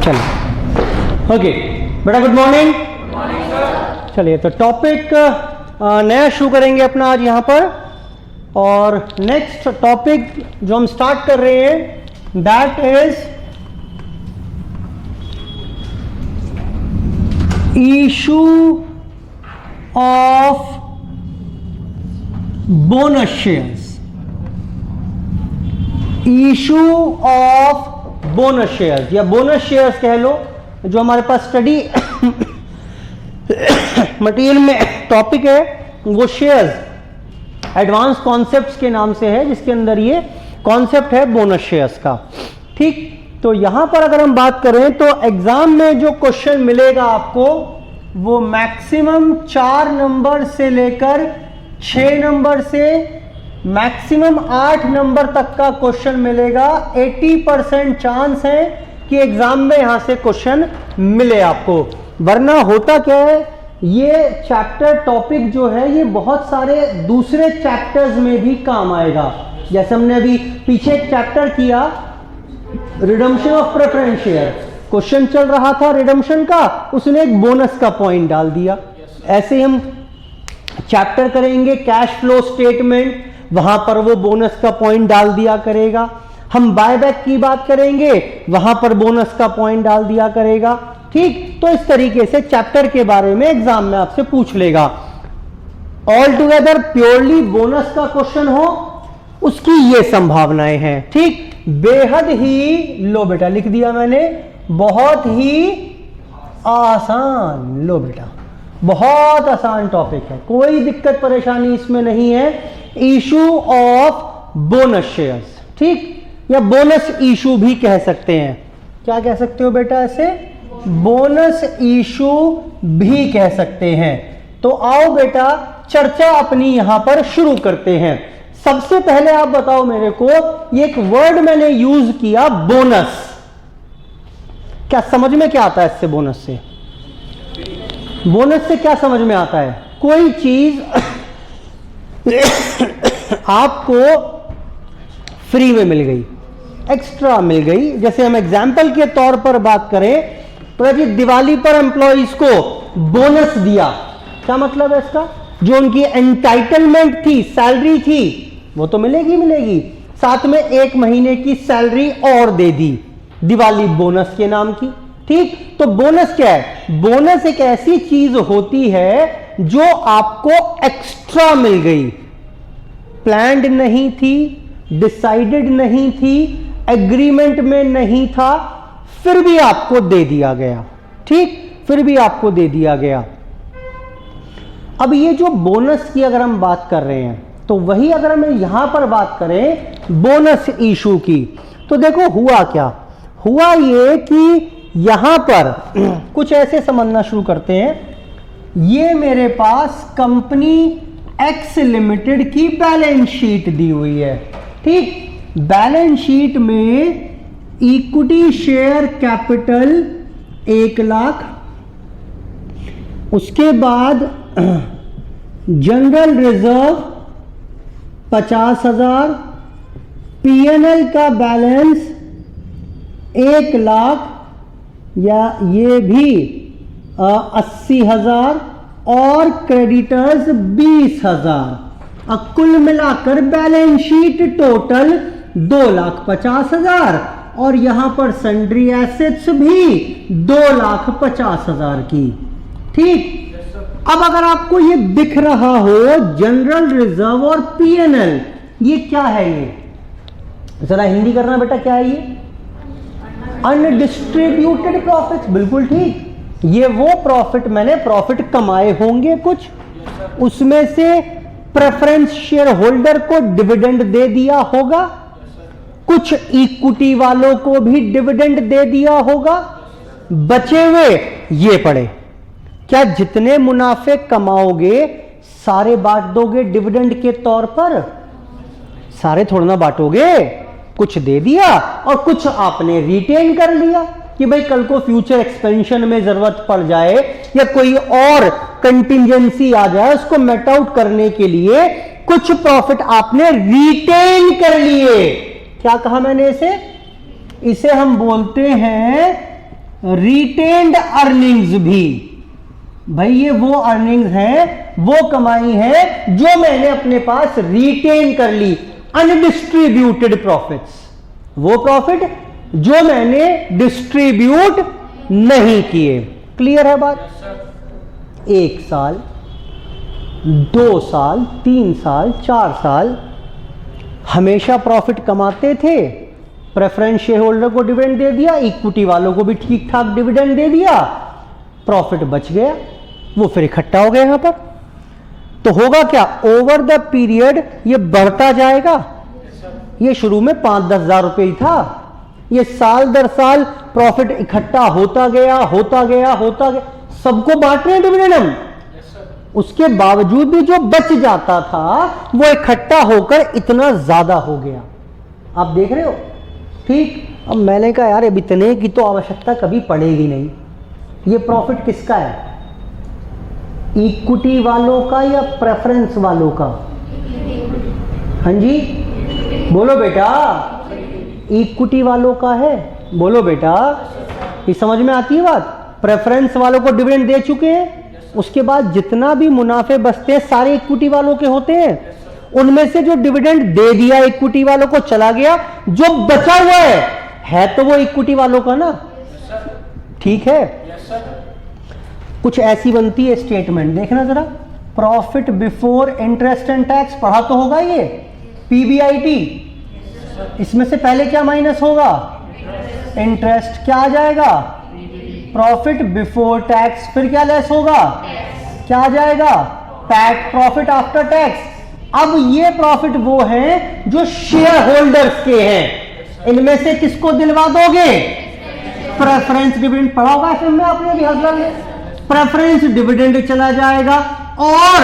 चलिए ओके बेटा, good morning. चलिए तो टॉपिक नया शुरू करेंगे अपना आज यहाँ पर, और नेक्स्ट टॉपिक जो हम स्टार्ट कर रहे हैं that is issue of bonus shares. Issue of bonus shares या बोनस शेयर्स कह लो, जो हमारे पास स्टडी मटेरियल में टॉपिक है वो शेयर्स एडवांस कॉन्सेप्ट्स के नाम से है, जिसके अंदर ये कॉन्सेप्ट है बोनस शेयर्स का। ठीक, तो यहां पर अगर हम बात करें तो एग्जाम में जो क्वेश्चन मिलेगा आपको वो मैक्सिमम 4 नंबर से लेकर 6 नंबर से मैक्सिमम 8 नंबर तक का क्वेश्चन मिलेगा। 80% चांस है कि एग्जाम में यहां से क्वेश्चन मिले आपको, वरना होता क्या है, ये चैप्टर टॉपिक जो है ये बहुत सारे दूसरे चैप्टर्स में भी काम आएगा। जैसे हमने अभी पीछे एक चैप्टर किया redemption of preference share, question चल रहा था रिडम्पशन का, उसने एक बोनस का पॉइंट डाल दिया। ऐसे हम चैप्टर करेंगे कैश फ्लो स्टेटमेंट, वहां पर वो बोनस का पॉइंट डाल दिया करेगा। हम बायबैक की बात करेंगे, वहां पर बोनस का पॉइंट डाल दिया करेगा। ठीक, तो इस तरीके से चैप्टर के बारे में एग्जाम में आपसे पूछ लेगा। ऑल टुगेदर प्योरली बोनस का क्वेश्चन हो, उसकी ये संभावनाएं हैं। ठीक, बेहद ही लो बेटा, लिख दिया मैंने, बहुत ही आसान। लो बेटा, बहुत आसान टॉपिक है, कोई दिक्कत परेशानी इसमें नहीं है। इशू ऑफ बोनस शेयर्स, ठीक, या बोनस इशू भी कह सकते हैं। क्या कह सकते हो बेटा ऐसे? बोनस इशू भी कह सकते हैं। तो आओ बेटा चर्चा अपनी यहां पर शुरू करते हैं। सबसे पहले आप बताओ मेरे को, ये एक वर्ड मैंने यूज किया बोनस, क्या समझ में क्या आता है इससे? बोनस से, बोनस से क्या समझ में आता है? कोई चीज आपको फ्री में मिल गई, एक्स्ट्रा मिल गई। जैसे हम एग्जाम्पल के तौर पर बात करें तो जी दिवाली पर एम्प्लॉइज को बोनस दिया, क्या मतलब है इसका? जो उनकी एंटाइटलमेंट थी, सैलरी थी, वो तो मिलेगी मिलेगी, साथ में 1 महीने की सैलरी और दे दी दिवाली बोनस के नाम की। ठीक, तो बोनस क्या है? बोनस एक ऐसी चीज होती है जो आपको एक्स्ट्रा मिल गई, प्लान्ड नहीं थी, डिसाइडेड नहीं थी, एग्रीमेंट में नहीं था, फिर भी आपको दे दिया गया। ठीक, फिर भी आपको दे दिया गया। अब ये जो बोनस की अगर हम बात कर रहे हैं, तो वही अगर हम यहां पर बात करें बोनस इशू की, तो देखो हुआ क्या, हुआ ये कि यहां पर कुछ ऐसे समझना शुरू करते हैं। ये मेरे पास कंपनी एक्स लिमिटेड की बैलेंस शीट दी हुई है। ठीक, बैलेंस शीट में इक्विटी शेयर कैपिटल 1 लाख, उसके बाद जनरल रिजर्व 50,000, पीएनएल का बैलेंस 1 लाख या ये भी 80,000 और क्रेडिटर्स 20,000। अब कुल मिलाकर बैलेंस शीट टोटल 2,50,000 और यहां पर सन्ड्री एसेट्स भी 2,50,000 की। ठीक, अब अगर आपको ये दिख रहा हो जनरल रिजर्व और पीएनएल, ये क्या है? ये जरा हिंदी करना बेटा, क्या है ये? Undistributed profit. बिल्कुल ठीक, ये वो प्रॉफिट, मैंने प्रॉफिट कमाए होंगे कुछ, उसमें से प्रेफरेंस शेयर होल्डर को डिविडेंड दे दिया होगा, कुछ इक्विटी वालों को भी डिविडेंड दे दिया होगा, बचे हुए ये पड़े। क्या जितने मुनाफे कमाओगे सारे बांट दोगे डिविडेंड के तौर पर? सारे थोड़ा ना बांटोगे, कुछ दे दिया और कुछ आपने रिटेन कर लिया कि भाई कल को फ्यूचर एक्सपेंशन में जरूरत पड़ जाए या कोई और कंटिंजेंसी आ जाए, उसको मेट आउट करने के लिए कुछ प्रॉफिट आपने रिटेन कर लिए। क्या कहा मैंने इसे? इसे हम बोलते हैं रिटेन्ड अर्निंग्स भी। भाई ये वो अर्निंग्स है, वो कमाई है जो मैंने अपने पास रिटेन कर ली। अनडिस्ट्रीब्यूटेड प्रॉफिट्स, वो प्रॉफिट जो मैंने डिस्ट्रीब्यूट नहीं किए। क्लियर है बात? 1 साल, 2 साल, 3 साल, 4 साल हमेशा प्रॉफिट कमाते थे, प्रेफरेंस शेयर होल्डर को डिविडेंड दे दिया, इक्विटी वालों को भी ठीक ठाक डिविडेंड दे दिया, प्रॉफिट बच गया, वो फिर इकट्ठा हो गया यहां पर। तो होगा क्या? ओवर द पीरियड ये बढ़ता जाएगा। ये शुरू में 5-10 हजार रुपए ही था, ये साल दर साल प्रॉफिट इकट्ठा होता गया, होता गया, होता गया, सबको बांट रहे हैं डिविडेंड हम। उसके बावजूद भी जो बच जाता था वो इकट्ठा होकर इतना ज्यादा हो गया। आप देख रहे हो? ठीक। अब मैंने कहा यार अब इतने की तो आवश्यकता कभी पड़ेगी नहीं। ये प्रॉफिट किसका है? इक्विटी वालों का या प्रेफरेंस वालों का? हाँ जी बोलो बेटा। इक्विटी वालों का है, बोलो बेटा। ये समझ में आती है बात? प्रेफरेंस वालों को डिविडेंड दे चुके हैं, उसके बाद जितना भी मुनाफे बचते हैं सारे इक्विटी वालों के होते हैं। उनमें से जो डिविडेंड दे दिया इक्विटी वालों को चला गया, जो बचा हुआ है तो वो इक्विटी वालों का ना। ठीक है? कुछ ऐसी बनती है स्टेटमेंट, देखना जरा। Profit before interest and tax पढ़ा तो होगा ये, पीबीआईटी। इसमें से पहले क्या माइनस होगा? इंटरेस्ट। क्या आ जाएगा? Profit before tax. फिर क्या लेस होगा? क्या आ जाएगा? PAT, profit after tax. अब ये प्रॉफिट वो है जो शेयर होल्डर्स के हैं। इनमें से किसको दिलवा दोगे? Preference dividend. पढ़ा होगा फिर में आपने अभी हंसला में, प्रेफरेंस डिविडेंड चला जाएगा। और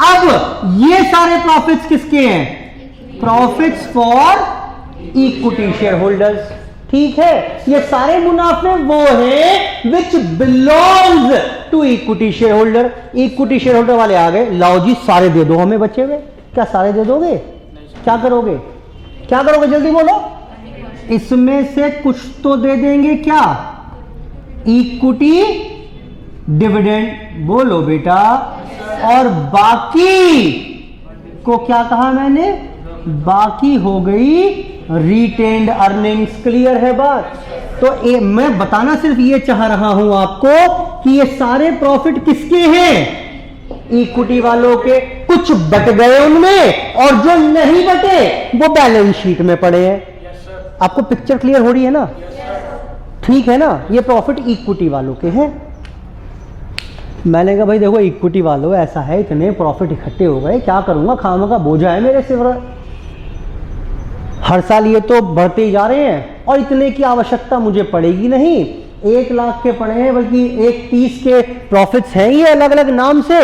अब ये सारे प्रॉफिट्स किसके हैं? Profits for equity share holders. ठीक है? ये सारे मुनाफे वो हैं which belongs to equity share holder. Equity share holder वाले आ गए, लाओ जी सारे दे दो हमें बचे हुए। क्या सारे दे दोगे? क्या करोगे? क्या करोगे जल्दी बोलो। इसमें से कुछ तो दे देंगे, क्या? इक्विटी डिविडेंड, बोलो बेटा। और बाकी को क्या कहा मैंने? बाकी हो गई रिटेन्ड अर्निंग्स। क्लियर है बात? तो मैं बताना सिर्फ ये चाह रहा हूं आपको कि ये सारे प्रॉफिट किसके हैं? इक्विटी वालों के। कुछ बट गए उनमें, और जो नहीं बटे वो बैलेंस शीट में पड़े हैं। आपको पिक्चर क्लियर हो रही है ना? ठीक है ना? ये प्रॉफिट इक्विटी वालों के हैं। मैंने कहा भाई देखो इक्विटी वालों ऐसा है, इतने प्रॉफिट इकट्ठे हो गए, क्या करूंगा, खामा का बोझा है मेरे सिर। हर साल ये तो बढ़ते ही जा रहे हैं और इतने की आवश्यकता मुझे पड़ेगी नहीं। 1 लाख के पड़े हैं, बल्कि 1-30 के प्रॉफिट्स हैं ये अलग अलग नाम से।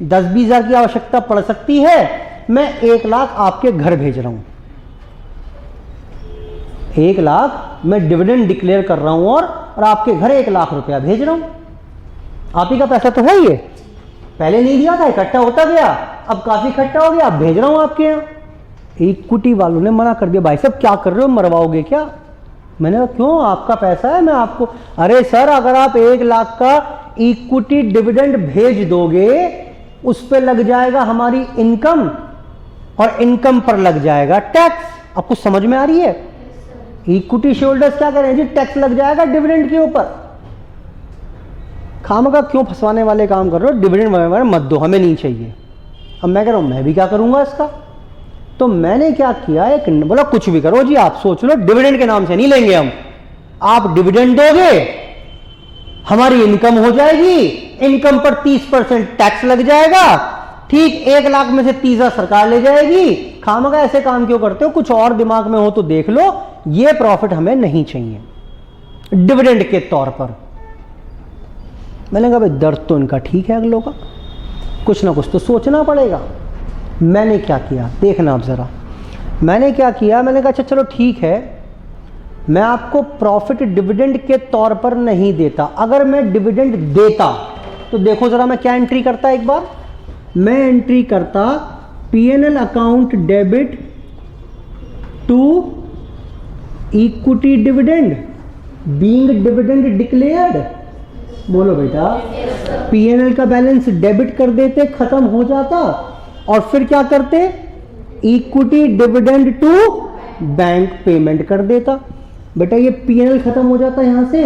10-20 हजार की आवश्यकता पड़ सकती है। मैं 1 लाख आपके घर भेज रहा हूं। 1 लाख मैं डिविडेंड डिक्लेयर कर रहा हूं और आपके घर 1 लाख रुपया भेज रहा हूं। आप ही का पैसा तो है ये, पहले नहीं दिया था, इकट्ठा होता गया, अब काफी इकट्ठा हो गया, अब भेज रहा हूं आपके यहां। इक्विटी वालों ने मना कर दिया, भाई साहब क्या कर रहे हो, मरवाओगे क्या? मैंने कहा क्यों, आपका पैसा है, मैं आपको। अरे सर अगर आप 1 लाख का इक्विटी डिविडेंड भेज दोगे, उस पर लग जाएगा हमारी इनकम, और इनकम पर लग जाएगा टैक्स। आपको समझ में आ रही है? इक्विटी शेयर होल्डर्स क्या करें जी, टैक्स लग जाएगा डिविडेंड के ऊपर। खामखा क्यों फंसवाने वाले काम कर रहे हो, डिविडेंड वगैरह मत दो, हमें नहीं चाहिए। अब मैं कह रहा हूं मैं भी क्या करूंगा इसका। तो मैंने क्या किया, एक बोला कुछ भी करो जी, आप सोच लो, डिविडेंड के नाम से नहीं लेंगे हम। आप डिविडेंड दोगे, हमारी इनकम हो जाएगी, इनकम पर 30% टैक्स लग जाएगा। ठीक, 1 लाख में से 30 सरकार ले जाएगी। खामखा ऐसे काम क्यों करते हो, कुछ और दिमाग में हो तो देख लो। ये प्रॉफिट हमें नहीं चाहिए डिविडेंड के तौर पर। मैंने कहा भाई दर्द तो इनका ठीक है, अगलों का कुछ ना कुछ तो सोचना पड़ेगा। मैंने क्या किया देखना आप जरा। मैंने क्या किया, मैंने कहा अच्छा चलो ठीक है, मैं आपको प्रॉफिट डिविडेंड के तौर पर नहीं देता। अगर मैं डिविडेंड देता तो देखो जरा मैं क्या एंट्री करता, एक बार मैं एंट्री करता P&L account debit to equity dividend, being dividend declared, बोलो बेटा। पीएनएल का बैलेंस डेबिट कर देते, खत्म हो जाता, और फिर क्या करते, equity dividend to bank payment कर देता। बेटा ये पीएनएल खत्म हो जाता, यहां से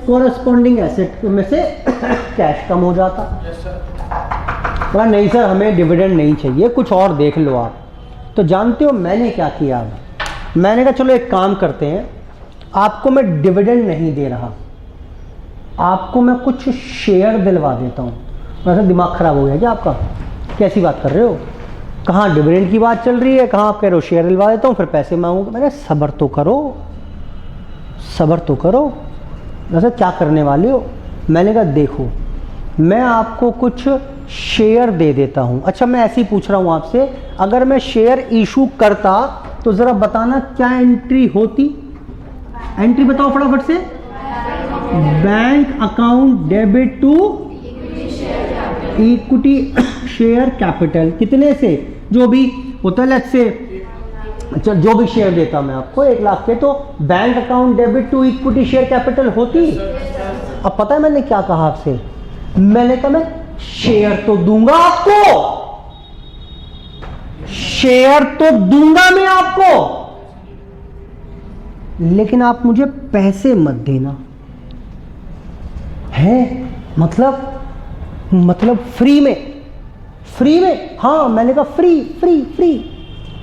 कॉरस्पॉन्डिंग एसेट में से कैश कम हो जाता। बोला नहीं सर हमें डिविडेंड नहीं चाहिए, कुछ और देख लो आप। तो जानते हो मैंने क्या किया, मैंने कहा चलो एक काम करते हैं, आपको मैं डिविडेंड नहीं दे रहा, आपको मैं कुछ शेयर दिलवा देता हूँ। वैसे दिमाग खराब हो गया क्या आपका, कैसी बात कर रहे हो, कहाँ डिविडेंड की बात चल रही है, कहाँ आप कह रहे हो शेयर दिलवा देता हूँ फिर पैसे मांगूंगा। मैंने सब्र तो करो, सब्र तो करो, वैसे क्या करने वाले हो। मैंने कहा देखो मैं आपको कुछ शेयर दे देता हूँ। अच्छा मैं ऐसे ही पूछ रहा हूँ आपसे, अगर मैं शेयर इशू करता तो ज़रा बताना क्या एंट्री होती, एंट्री बताओ फटाफट से। Bank account debit to equity share capital, कितने से, जो भी होता है लेट्स से, अच्छा जो भी शेयर देता मैं आपको 1 लाख के, तो bank account debit to equity share capital होती। अब पता है मैंने क्या कहा आपसे, मैंने कहा मैं शेयर तो दूंगा आपको, शेयर तो दूंगा मैं आपको, लेकिन आप मुझे पैसे मत देना। है मतलब फ्री में, फ्री में, हाँ मैंने कहा फ्री फ्री फ्री,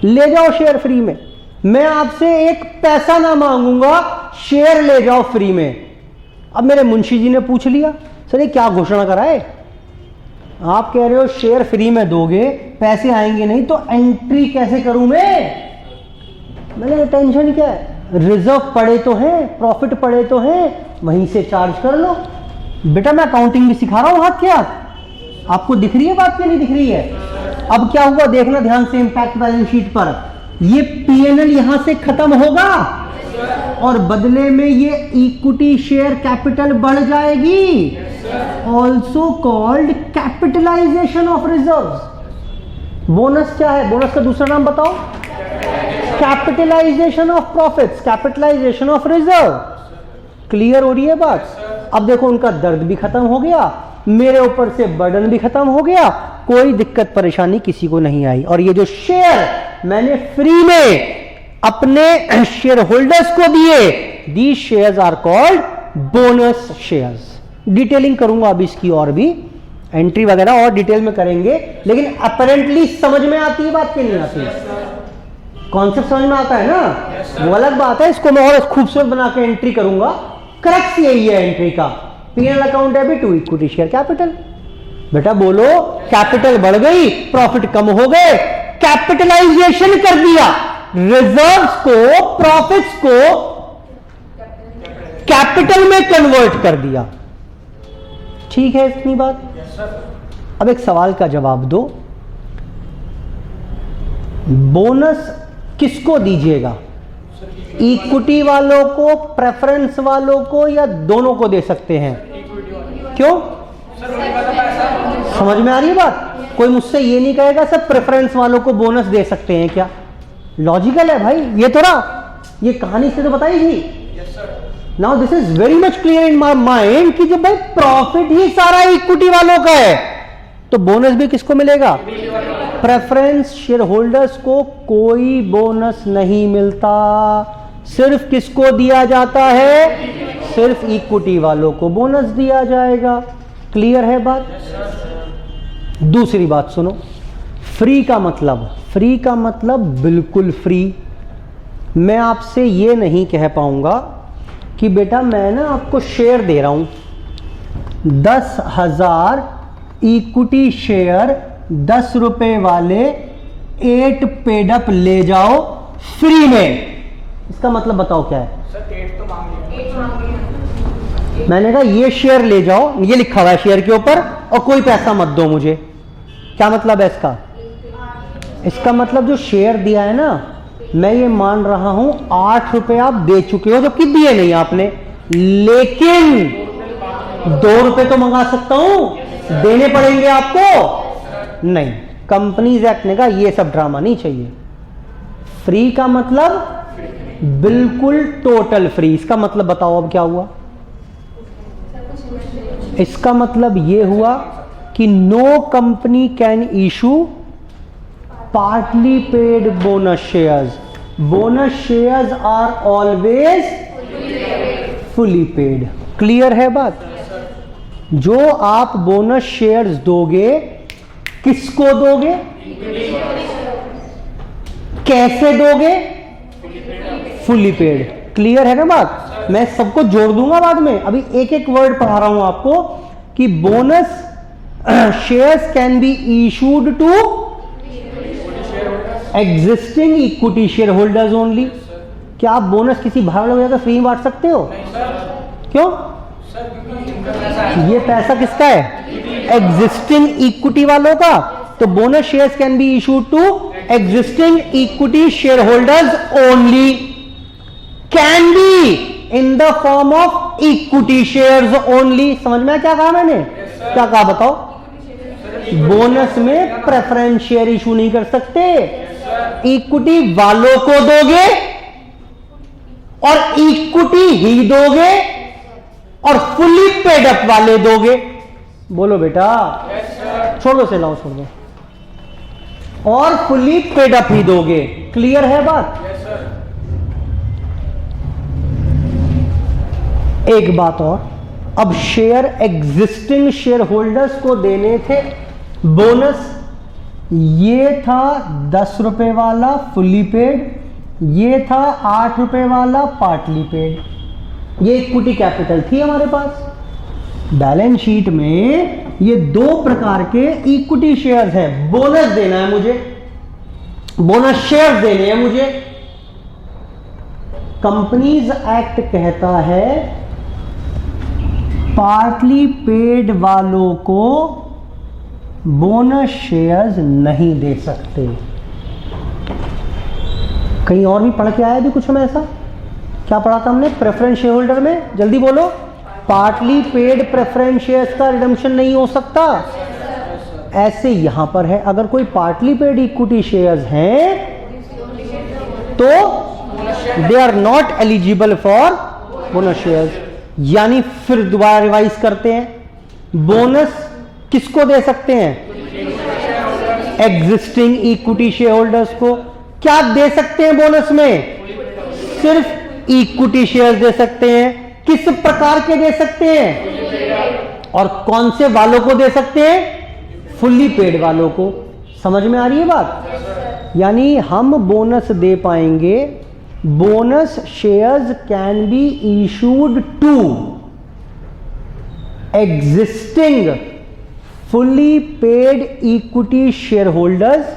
ले जाओ शेयर फ्री में, मैं आपसे एक पैसा ना मांगूंगा, शेयर ले जाओ फ्री में। अब मेरे मुंशी जी ने पूछ लिया सर ये क्या घोषणा कराए, आप कह रहे हो शेयर फ्री में दोगे, पैसे आएंगे नहीं, तो एंट्री कैसे करूं मैंने टेंशन क्या है, रिजर्व पड़े तो हैं, प्रॉफिट पड़े तो हैं, वहीं से चार्ज कर लो। बेटा मैं अकाउंटिंग भी सिखा रहा हूं हाथ क्या, आपको दिख रही है बात क्या नहीं दिख रही है। अब क्या हुआ देखना ध्यान से, इंपैक्ट बैलेंस शीट पर ये पीएनएल यहां से खत्म होगा और बदले में ये इक्विटी शेयर कैपिटल बढ़ जाएगी, also called capitalisation of reserves. Bonus क्या है, बोनस का दूसरा नाम बताओ, capitalisation of profits, capitalisation of reserve. Clear हो रही है बात। अब देखो उनका दर्द भी खत्म हो गया, मेरे ऊपर से बर्डन भी खत्म हो गया, कोई दिक्कत परेशानी किसी को नहीं आई। और ये जो शेयर मैंने फ्री में अपने शेयर होल्डर्स को दिए, the shares are called bonus shares. Detailing करूंगा अब इसकी, और भी एंट्री वगैरह और डिटेल में करेंगे, लेकिन अपेरेंटली समझ में आती है बात, की नहीं आती, कॉन्सेप्ट समझ में आता है ना, वो अलग बात है। इसको मैं और खूबसूरत बना के एंट्री करूंगा। करेक्ट यही है एंट्री का, PNL account debit to equity share capital. बेटा बोलो कैपिटल बढ़ गई, प्रॉफिट कम हो गए, कैपिटलाइजेशन कर दिया, रिजर्व्स को, प्रॉफिट्स को कैपिटल में कन्वर्ट कर दिया। ठीक है इतनी बात। अब एक सवाल का जवाब दो, बोनस किसको दीजिएगा, इक्विटी वालों को, प्रेफरेंस वालों को, या दोनों को दे सकते हैं? क्यों, समझ में आ रही है बात? कोई मुझसे ये नहीं कहेगा सर प्रेफरेंस वालों को बोनस दे सकते हैं क्या, लॉजिकल है भाई ये थोड़ा, ये कहानी से तो बताई थी। Now this is very much clear in my mind कि जब भाई प्रॉफिट ही सारा इक्विटी वालों का है, तो बोनस भी किसको मिलेगा, प्रेफरेंस शेयर होल्डर्स को कोई बोनस नहीं मिलता, सिर्फ किसको दिया जाता है, सिर्फ इक्विटी वालों को बोनस दिया जाएगा। क्लियर है बात? दूसरी बात सुनो, फ्री का मतलब, फ्री का मतलब बिल्कुल फ्री। मैं आपसे ये नहीं कह पाऊंगा कि बेटा मैं ना आपको शेयर दे रहा हूं 10,000 इक्विटी शेयर 10 रुपए वाले 8 पेड अप ले जाओ फ्री में, इसका मतलब बताओ क्या है? मैंने कहा ये शेयर ले जाओ, ये लिखा हुआ है शेयर के ऊपर, और कोई पैसा मत दो मुझे। क्या मतलब है इसका? इसका मतलब जो शेयर दिया है ना, मैं ये मान रहा हूं 8 रुपए आप दे चुके हो, जबकि दिए नहीं आपने, लेकिन 2 रुपए तो मंगा सकता हूं, देने पड़ेंगे आपको नहीं। कंपनीज एक्ट ने कहा ये सब ड्रामा नहीं चाहिए। फ्री का मतलब बिल्कुल टोटल फ्री। इसका मतलब बताओ अब क्या हुआ? इसका मतलब ये हुआ कि no company can issue partly paid bonus shares. Bonus shares are always fully paid. Clear है बात? जो आप बोनस शेयर्स दोगे, किसको दोगे, कैसे दोगे? Fully paid. क्लियर है ना बात? मैं सबको जोड़ दूंगा बाद में, अभी एक एक वर्ड पढ़ा रहा हूं आपको कि bonus shares can be issued to existing equity share holders only. क्या आप बोनस किसी बाहर लोग फ्री में बांट सकते हो? क्यों? ये पैसा किसका है? एग्जिस्टिंग इक्विटी वालों का। तो bonus shares can be issued to existing equity share holders only, can be in the form of equity shares only. समझ में क्या कहा मैंने? क्या कहा बताओ? बोनस में प्रेफरेंस शेयर इशू नहीं कर सकते, इक्विटी वालों को दोगे और इक्विटी ही दोगे और फुली पेड अप वाले दोगे। बोलो बेटा। छोड़ दो, से लाओ, छोड़ दो। और फुली पेड अप ही दोगे। क्लियर है बात? एक बात और, अब शेयर एग्जिस्टिंग शेयर होल्डर्स को देने थे बोनस। ये था 10 रुपए वाला फुली पेड, ये था 8 रुपए वाला पार्टली पेड। ये इक्विटी कैपिटल थी हमारे पास। बैलेंस शीट में ये दो प्रकार के इक्विटी शेयर्स हैं। बोनस देना है मुझे, बोनस शेयर्स देने हैं मुझे। कंपनीज एक्ट कहता है पार्टली पेड वालों को बोनस शेयर्स नहीं दे सकते। कहीं और भी पढ़ के आया भी कुछ हमें ऐसा? क्या पढ़ा था हमने प्रेफरेंस शेयर होल्डर में? जल्दी बोलो। पार्टली पेड प्रेफरेंस शेयर्स का रिडम्पशन नहीं हो सकता। ऐसे यहां पर है, अगर कोई पार्टली पेड इक्विटी शेयर्स हैं तो they are not eligible for bonus shares. यानी फिर दोबारा रिवाइज करते हैं, बोनस किसको दे सकते हैं? एग्जिस्टिंग इक्विटी शेयर होल्डर्स को। क्या दे सकते हैं बोनस में? सिर्फ इक्विटी शेयर्स दे सकते हैं। किस प्रकार के दे सकते हैं? और कौन से वालों को दे सकते हैं? फुल्ली पेड वालों को। समझ में आ रही है बात? यानी हम बोनस दे पाएंगे, bonus shares can be issued to existing fully paid equity shareholders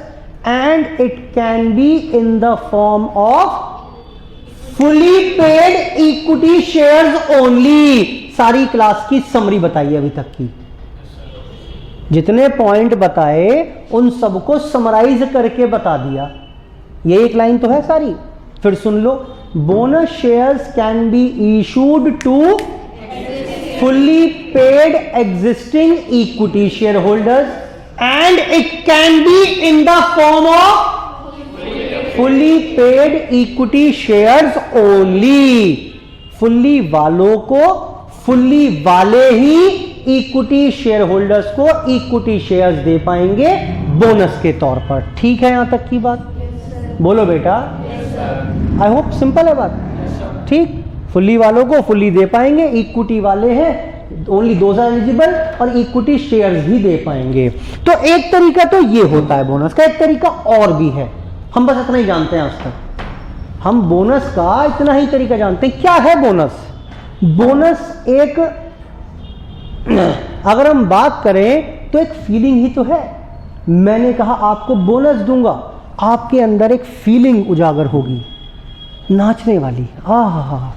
and it can be in the form of fully paid equity shares only। सारी क्लास की समरी बताइए अभी तक की, जितने पॉइंट बताए उन सबको समराइज करके बता दिया। ये एक लाइन तो है सारी, फिर सुन लो। Bonus shares can be issued to fully paid existing equity shareholders and it can be in the form of fully paid equity shares only। fully वालों को fully वाले ही equity shareholders को equity shares दे पाएंगे बोनस के तौर पर। ठीक है यहां तक की बात? बोलो बेटा। आई होप सिंपल है बात। ठीक, फुल्ली वालों को फुल्ली दे पाएंगे, इक्विटी वाले हैं ओनली दोज आर एलिजिबल और इक्विटी शेयर्स भी दे पाएंगे। तो एक तरीका तो ये होता है बोनस का, एक तरीका और भी है, हम बस इतना ही जानते हैं आज तक। हम बोनस का इतना ही तरीका जानते हैं। क्या है बोनस? बोनस एक, अगर हम बात करें तो एक फीलिंग ही तो है। मैंने कहा आपको बोनस दूंगा, आपके अंदर एक फीलिंग उजागर होगी नाचने वाली, हा,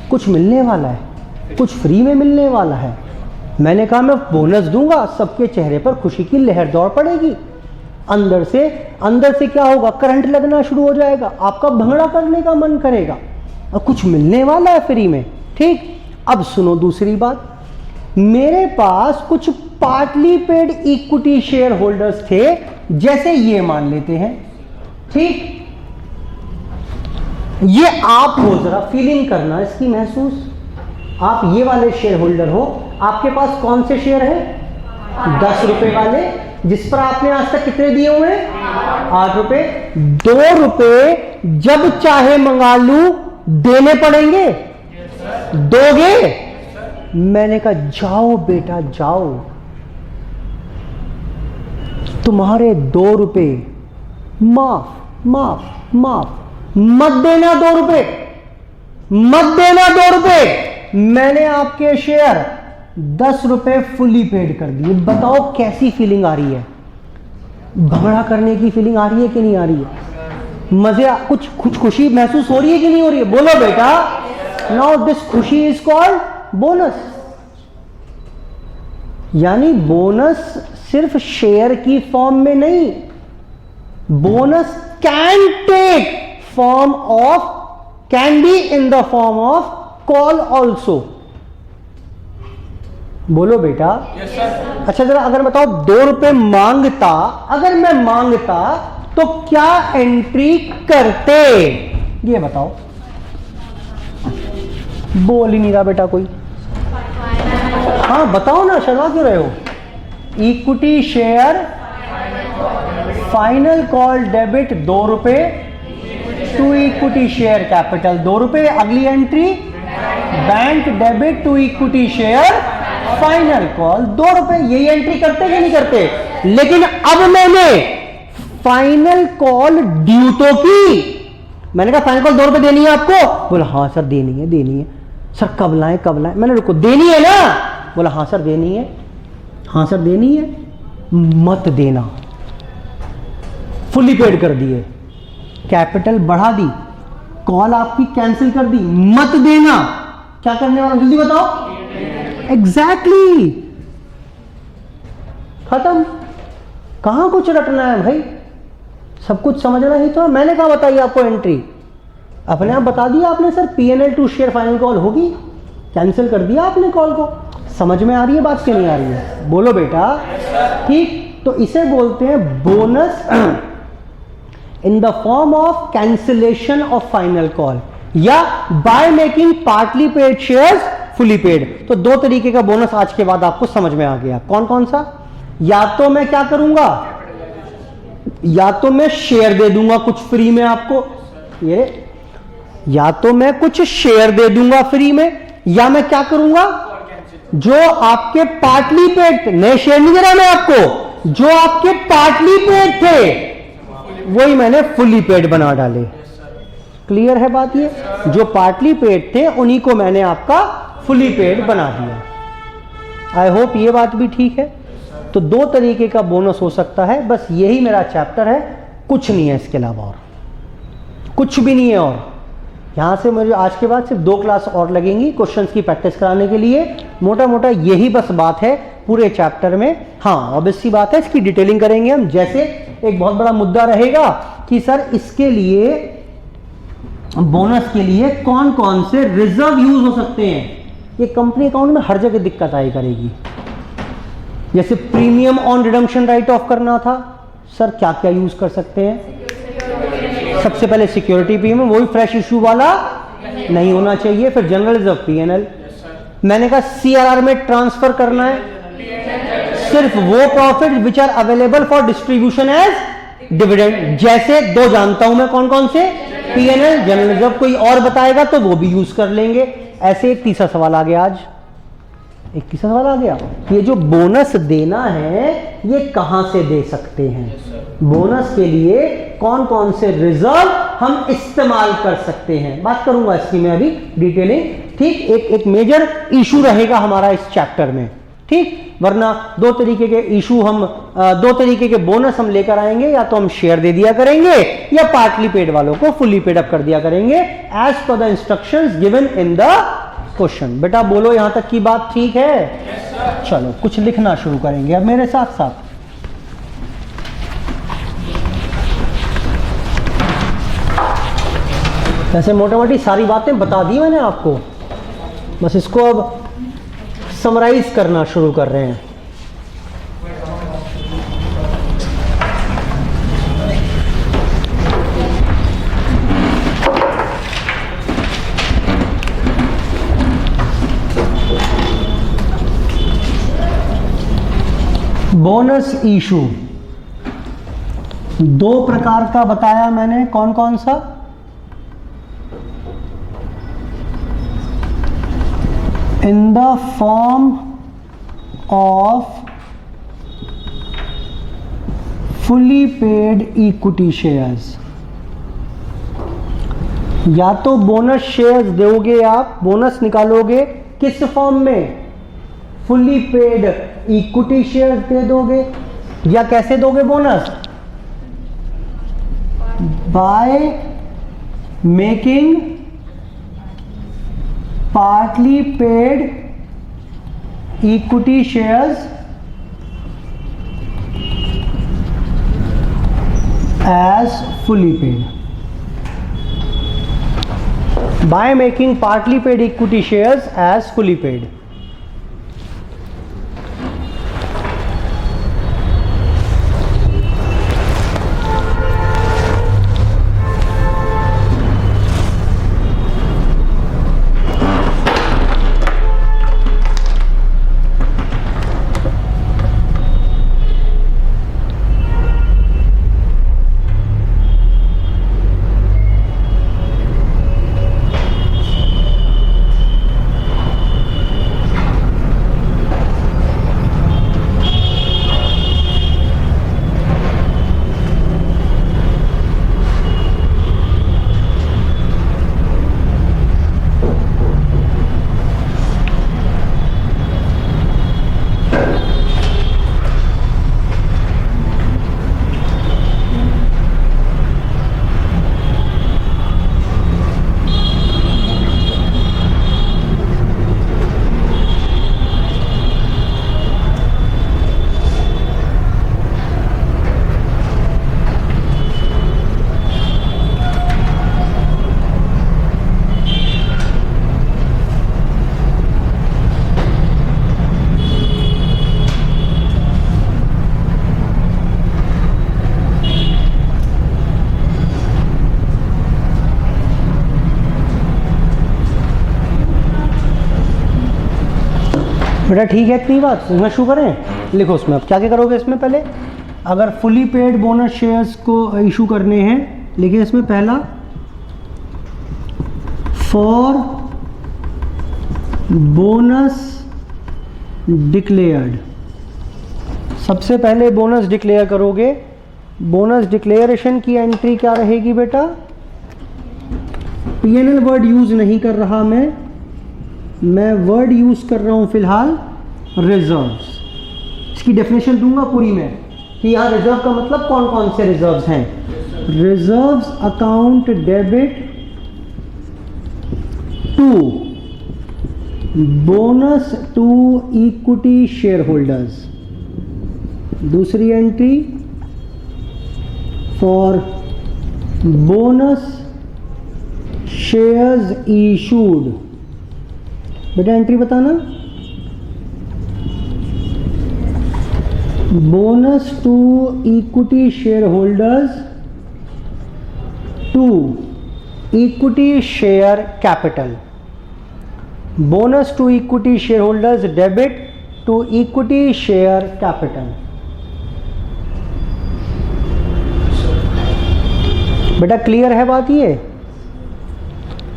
कुछ मिलने वाला है, कुछ फ्री में मिलने वाला है। मैंने कहा मैं बोनस दूंगा, सबके चेहरे पर खुशी की लहर दौड़ पड़ेगी। अंदर से क्या होगा? करंट लगना शुरू हो जाएगा, आपका भंगड़ा करने का मन करेगा और कुछ मिलने वाला है फ्री में। ठीक, अब सुनो दूसरी बात। मेरे पास कुछ partly paid equity share holders थे, जैसे ये मान लेते हैं। ठीक, ये आप हो, जरा फीलिंग करना इसकी महसूस। आप ये वाले शेयर होल्डर हो, आपके पास कौन से शेयर है? 10 रुपए वाले, जिस पर आपने आज तक कितने दिए हुए हैं? 8 रुपए। 2 रुपए जब चाहे मंगा लूं, देने पड़ेंगे? दोगे? मैंने कहा जाओ बेटा जाओ, तुम्हारे 2 रुपए माफ माफ माफ, मत देना 2 रुपए, मत देना 2 रुपए। मैंने आपके शेयर 10 रुपए फुली पेड कर दिए। बताओ कैसी फीलिंग आ रही है? भगड़ा करने की फीलिंग आ रही है कि नहीं आ रही है? मजे, कुछ खुशी महसूस हो रही है कि नहीं हो रही है? बोलो बेटा। नाउ दिस खुशी इज कॉल्ड बोनस। यानी बोनस सिर्फ शेयर की फॉर्म में नहीं, bonus can take form of, can be in the form of call also. बोलो बेटा। yes, sir. अच्छा जरा अगर बताओ 2 रुपए मांगता, अगर मैं मांगता तो क्या एंट्री करते? ये बताओ। बोल ही नहीं रहा बेटा कोई। हाँ बताओ ना, शर्मा क्यों रहे हो? Equity share final call debit 2 रुपए टू इक्विटी शेयर कैपिटल 2 रुपए। अगली entry bank debit to equity share final call 2 रुपए। यही एंट्री करते कि नहीं करते? लेकिन अब मैंने फाइनल कॉल ड्यू तो की। मैंने कहा फाइनल कॉल 2 रुपए देनी है आपको? बोला हाँ सर देनी है, देनी है। सर कब लाएं कब लाएं? मैंने रुको, देनी है ना? बोला हाँ सर देनी है, हाँ सर देनी है। मत देना, फुली पेड कर दिए, कैपिटल बढ़ा दी, कॉल आपकी कैंसिल कर दी, मत देना। क्या करने वाला जल्दी बताओ? एग्जैक्टली खत्म। कहां कुछ रटना है भाई, सब कुछ समझना ही तो है। मैंने कहा बताइए आपको एंट्री, अपने आप बता दिया आपने। Sir PNL to share final call होगी, कैंसिल कर दिया आपने कॉल को। समझ में आ रही है बात कि नहीं आ रही है? बोलो बेटा। ठीक, तो इसे बोलते हैं bonus in the form of cancellation of final call, या by making partly paid shares fully paid. तो 2 तरीके का बोनस आज के बाद आपको समझ में आ गया। कौन कौन सा? या तो मैं क्या करूंगा, या तो मैं शेयर दे दूंगा कुछ फ्री में आपको, ये या तो मैं कुछ शेयर दे दूंगा फ्री में, या मैं क्या करूंगा, जो आपके पार्टली पेड थे, नए शेयर नहीं दे रहा मैं आपको, जो आपके पार्टली पेड थे वही मैंने फुली पेड बना डाले। क्लियर है बात? ये जो पार्टली पेड थे उन्हीं को मैंने आपका फुली पेड बना दिया। आई होप ये बात भी ठीक है। तो 2 तरीके का बोनस हो सकता है, बस यही मेरा चैप्टर है, कुछ नहीं है इसके अलावा, और कुछ भी नहीं है। और यहां से मुझे आज के बाद सिर्फ 2 क्लास और लगेंगी क्वेश्चंस की प्रैक्टिस कराने के लिए। मोटा मोटा यही बस बात है पूरे चैप्टर में। हाँ ऑब्वियस सी बात है, इसकी डिटेलिंग करेंगे हम। जैसे एक बहुत बड़ा मुद्दा रहेगा कि सर इसके लिए, बोनस के लिए कौन कौन से रिजर्व यूज हो सकते हैं। ये कंपनी अकाउंट में हर जगह दिक्कत आई करेगी। जैसे premium on redemption right of करना था, सर क्या क्या यूज कर सकते हैं? सबसे पहले सिक्योरिटी प्रीमियम, वही फ्रेश इशू वाला नहीं होना चाहिए। फिर जनरल रिजर्व PNL। मैंने कहा CRR में ट्रांसफर करना है सिर्फ वो profit which are available for distribution as dividend. जैसे 2 जानता हूं मैं कौन कौन से, PNL, जनरल रिजर्व। कोई और बताएगा तो वो भी यूज कर लेंगे। ऐसे एक तीसरा सवाल आ गया आज, एक तीसरा सवाल आ गया, ये जो बोनस देना है ये कहां से दे सकते हैं? बोनस के लिए कौन कौन से रिजर्व हम इस्तेमाल कर सकते हैं, बात करूंगा इसकी मैं अभी डिटेलिंग। ठीक, एक मेजर इशू रहेगा हमारा इस चैप्टर में। ठीक, वरना 2 तरीके के इशू हम 2 तरीके के बोनस हम लेकर आएंगे, या तो हम शेयर दे दिया करेंगे या पार्टली पेड वालों को फुली पेड अप कर दिया करेंगे as per the instructions given in the question. बेटा बोलो यहां तक की बात ठीक है? yes, चलो कुछ लिखना शुरू करेंगे अब मेरे साथ साथ। वैसे मोटा मोटी सारी बातें बता दी मैंने आपको, बस इसको अब समराइज करना शुरू कर रहे हैं। बोनस इशू दो प्रकार का बताया मैंने, कौन कौन सा? इन the form of fully paid equity shares. या तो बोनस शेयर्स दोगे आप, बोनस निकालोगे किस फॉर्म में? फुली पेड इक्विटी शेयर्स दे दोगे, या कैसे दोगे bonus? Bye making partly paid equity shares as fully paid. By making partly paid equity shares as fully paid. बेटा ठीक है इतनी बात, इसमें शुरू करें। लिखो उसमें, अब क्या क्या करोगे इसमें? पहले अगर फुली पेड बोनस शेयर्स को इशू करने हैं, लिखिए इसमें पहला फॉर बोनस डिक्लेयर्ड। सबसे पहले बोनस डिक्लेयर करोगे। बोनस डिक्लेरेशन की एंट्री क्या रहेगी बेटा? पीएनएल वर्ड यूज नहीं कर रहा मैं वर्ड यूज कर रहा हूं फिलहाल रिजर्व्स। इसकी डेफिनेशन दूंगा पूरी में कि यहां रिजर्व का मतलब कौन कौन से रिजर्व्स हैं। Reserves account debit to bonus to equity share holders. दूसरी entry for bonus shares issued. बेटा एंट्री बताना। Bonus to equity share holders to equity share capital. Bonus to equity share holders debit to equity share capital. बेटा clear है बात ये?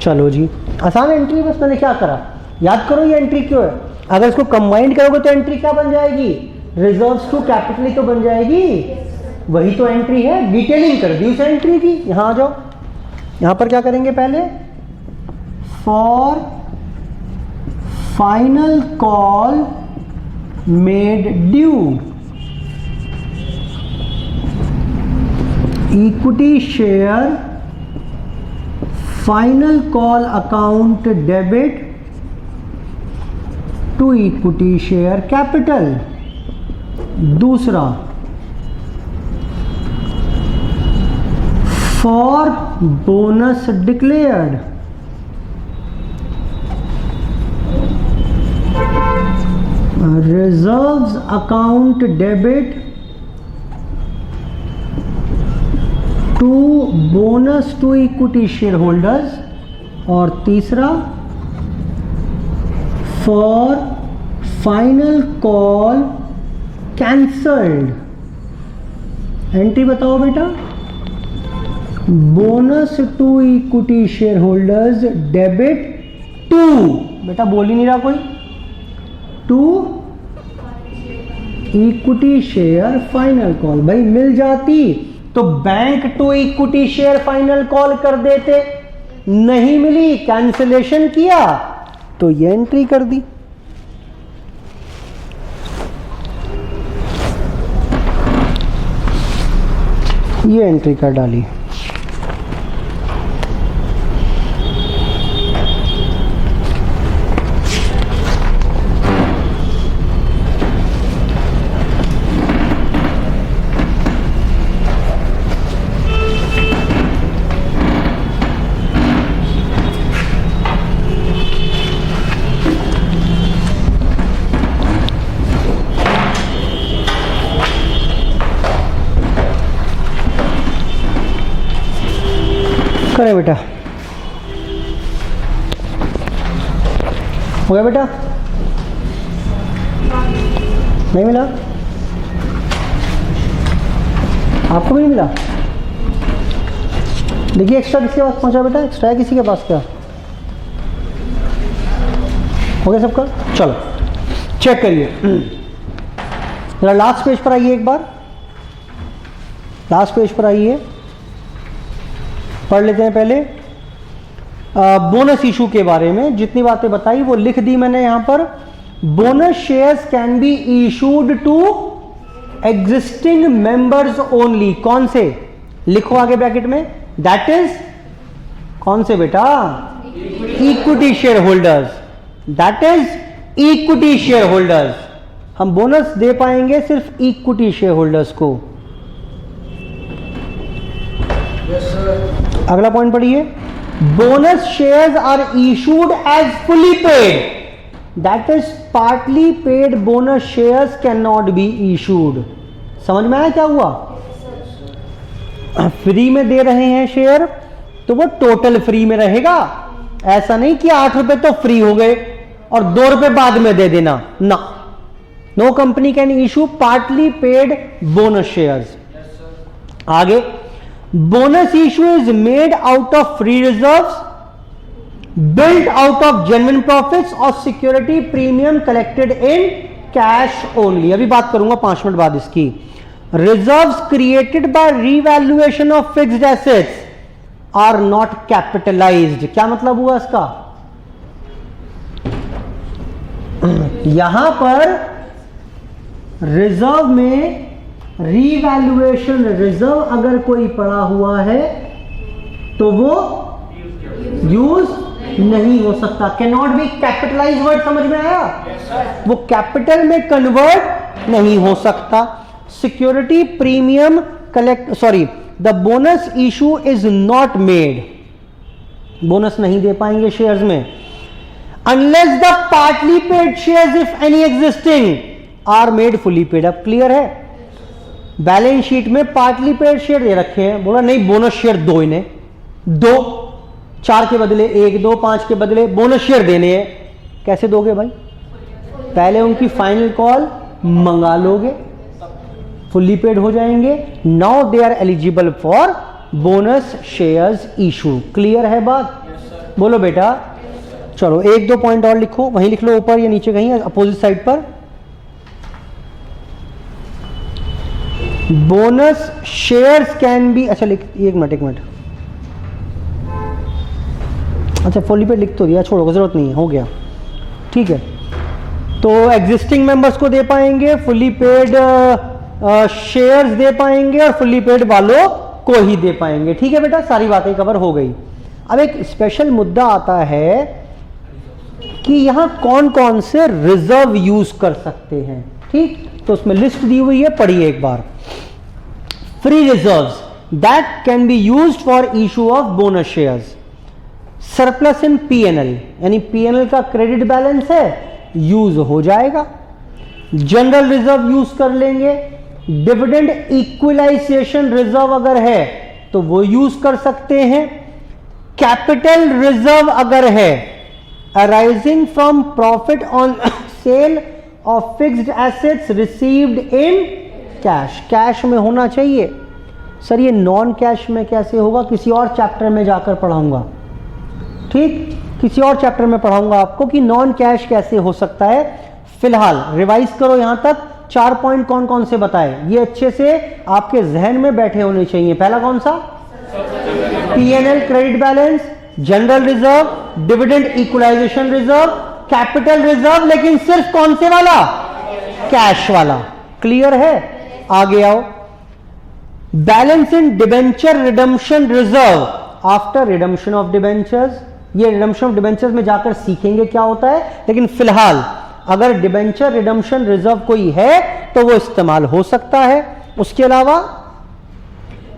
चलो जी, आसान entry. बस मैंने क्या करा याद करो, ये एंट्री क्यों है। अगर इसको कंबाइंड करोगे तो एंट्री क्या बन जाएगी? रिजर्व्स टू कैपिटल ही तो बन जाएगी। वही तो एंट्री है, डिटेलिंग कर दी उस एंट्री की। यहां आ जाओ, यहां पर क्या करेंगे? पहले for final call made due equity share final call account debit to equity share capital. दूसरा for bonus declared reserves account debit to bonus to equity share holders. और तीसरा for final call cancelled. Entry बताओ बेटा, bonus to equity share holders debit to, बेटा बोल ही नहीं रहा कोई, to equity share final call. भाई मिल जाती तो bank to equity share final call कर देते, नहीं मिली कैंसिलेशन किया तो ये एंट्री कर दी। ये एंट्री कर डाली। करे बेटा, हो गया बेटा, नहीं मिला आपको भी नहीं मिला। देखिए एक्स्ट्रा किसके पास पहुंचा बेटा, एक्स्ट्रा है किसी के पास क्या, हो गया सबका। चलो चेक करिए जरा, लास्ट पेज पर आइए, एक बार लास्ट पेज पर आइए, पढ़ लेते हैं पहले बोनस इशू के बारे में। जितनी बातें बताई वो लिख दी मैंने यहां पर। Bonus shares can be issued to existing members only. कौन से, लिखो आगे ब्रैकेट में, दैट इज कौन से बेटा, equity share holders, that is equity share holders. हम बोनस दे पाएंगे सिर्फ इक्विटी शेयर होल्डर्स को। अगला पॉइंट पढ़िए, bonus shares are issued as fully paid, that is partly paid bonus shares can not be issued. समझ में आया क्या हुआ, फ्री में दे रहे हैं शेयर तो वो टोटल फ्री में रहेगा, ऐसा नहीं कि 8 रुपए तो फ्री हो गए और 2 रुपए बाद में दे देना ना। No company can issue partly paid bonus shares. आगे, bonus issue is made out of free reserves, built out of genuine profits or security premium collected in cash only। अभी बात करूंगा 5 मिनट बाद इसकी। reserves created by revaluation of fixed assets are not capitalized। क्या मतलब हुआ इसका, यहां पर रिजर्व में रीवैल्यूएशन रिजर्व अगर कोई पड़ा हुआ है तो वो यूज नहीं हो सकता, can not be capitalise. Word समझ में आया, वो कैपिटल में कन्वर्ट नहीं हो सकता। Security premium collect, sorry, the bonus issue is not made, bonus नहीं दे पाएंगे शेयर्स में, unless the partly paid shares if any existing are made fully paid. अब क्लियर है, बैलेंस शीट में पार्टली पेड शेयर दे रखे हैं, बोला नहीं बोनस शेयर दो, इन्हें 2, 4 के बदले 1, 2, 5 के बदले बोनस शेयर देने हैं। कैसे दोगे भाई, पहले उनकी फाइनल कॉल मंगा लोगे, फुल्ली पेड हो जाएंगे। Now they are eligible for bonus shares issue. Clear है बात, बोलो बेटा। चलो 1-2 पॉइंट और लिखो, वहीं लिख लो ऊपर या नीचे कहीं अपोजिट साइड पर। बोनस शेयर्स कैन बी, अच्छा लिख, एक मिनट, अच्छा फुली पेड लिख तो दिया, छोड़ो जरूरत नहीं है, हो गया ठीक है। तो एग्जिस्टिंग मेंबर्स को दे पाएंगे, फुली पेड शेयर्स दे पाएंगे और फुली पेड वालों को ही दे पाएंगे। ठीक है बेटा, सारी बातें कवर हो गई। अब एक स्पेशल मुद्दा आता है कि यहां कौन कौन से रिजर्व यूज कर सकते हैं। ठीक, तो उसमें लिस्ट दी हुई है, पढ़िए एक बार। Free reserves that can be used for issue of bonus shares, surplus in PNL, यानी पीएनएल का क्रेडिट बैलेंस है, यूज हो जाएगा। जनरल रिजर्व यूज कर लेंगे, डिविडेंड इक्विलाइजेशन रिजर्व अगर है तो वो यूज कर सकते हैं। कैपिटल रिजर्व अगर है, arising from profit on sale of fixed assets received in cash, cash में होना चाहिए। सर ये नॉन कैश में कैसे होगा, किसी और चैप्टर में जाकर पढ़ाऊंगा, ठीक, किसी और चैप्टर में पढ़ाऊंगा आपको कि नॉन कैश कैसे हो सकता है। फिलहाल रिवाइज करो, यहां तक 4 पॉइंट कौन कौन से बताए, ये अच्छे से आपके जहन में बैठे होने चाहिए। पहला कौन सा, P&L credit balance, general reserve, dividend equalisation reserve, capital reserve, लेकिन सिर्फ कौन से वाला, कैश वाला। क्लियर है, आगे आओ। Balance in debenture redemption reserve after redemption of debentures, ये रिडम्पशन ऑफ डिबेंचर्स में जाकर सीखेंगे क्या होता है, लेकिन फिलहाल अगर डिबेंचर रिडम्पशन रिजर्व कोई है तो वो इस्तेमाल हो सकता है। उसके अलावा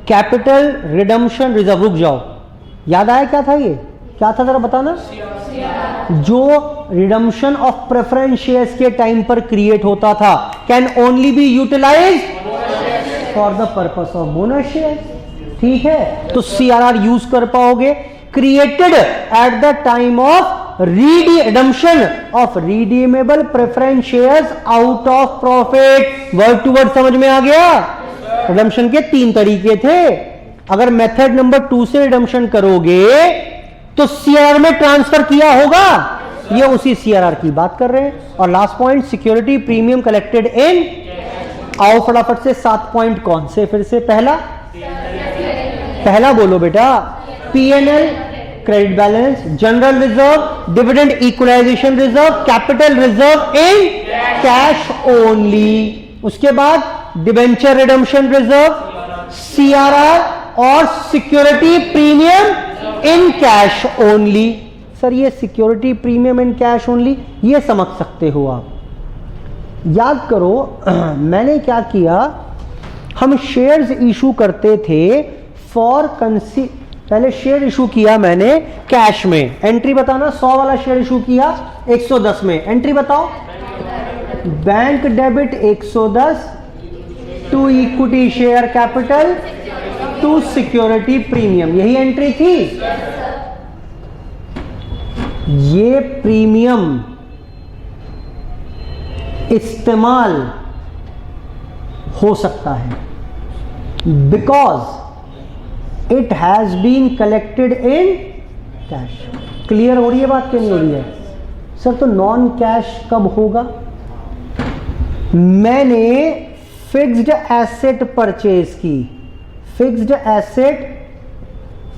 कैपिटल रिडम्पशन रिजर्व, रुक जाओ, याद आया क्या था, ये क्या था जरा बताना, जो रिडम्पशन ऑफ प्रेफरेंस शेयर्स के टाइम पर क्रिएट होता था, can only be utilise for the purpose of bonus share, ठीक है, तो CRR यूज कर पाओगे। Created at the time of redemption of redeemable preference shares out of profit, word to word समझ में आ गया। रिडम्पशन के 3 तरीके थे, अगर मेथड नंबर 2 से रिडम्पशन करोगे तो CRR में ट्रांसफर किया होगा, ये उसी CRR की बात कर रहे हैं। और last point, security premium collected in, आओ फटाफट से 7 पॉइंट कौन से, फिर से पहला बोलो बेटा, P&L credit balance, general reserve, dividend equalisation reserve, capital reserve in cash only. उसके बाद डिबेंचर रिडम्पशन रिजर्व, CRR और security premium in cash only. Sir ये security premium in cash only, ये समझ सकते हो आप। याद करो मैंने क्या किया, हम शेयर्स इशू करते थे फॉर पहले शेयर इशू किया मैंने कैश में, एंट्री बताना, 100 वाला शेयर इशू किया 110 में, एंट्री बताओ, bank debit 110 to equity share capital to security premium, यही एंट्री थी। ये प्रीमियम इस्तेमाल हो सकता है because it has been collected in cash. Clear हो रही है बात कि नहीं हो रही है? सर तो नॉन कैश कब होगा? मैंने फिक्स्ड एसेट परचेज की, fixed asset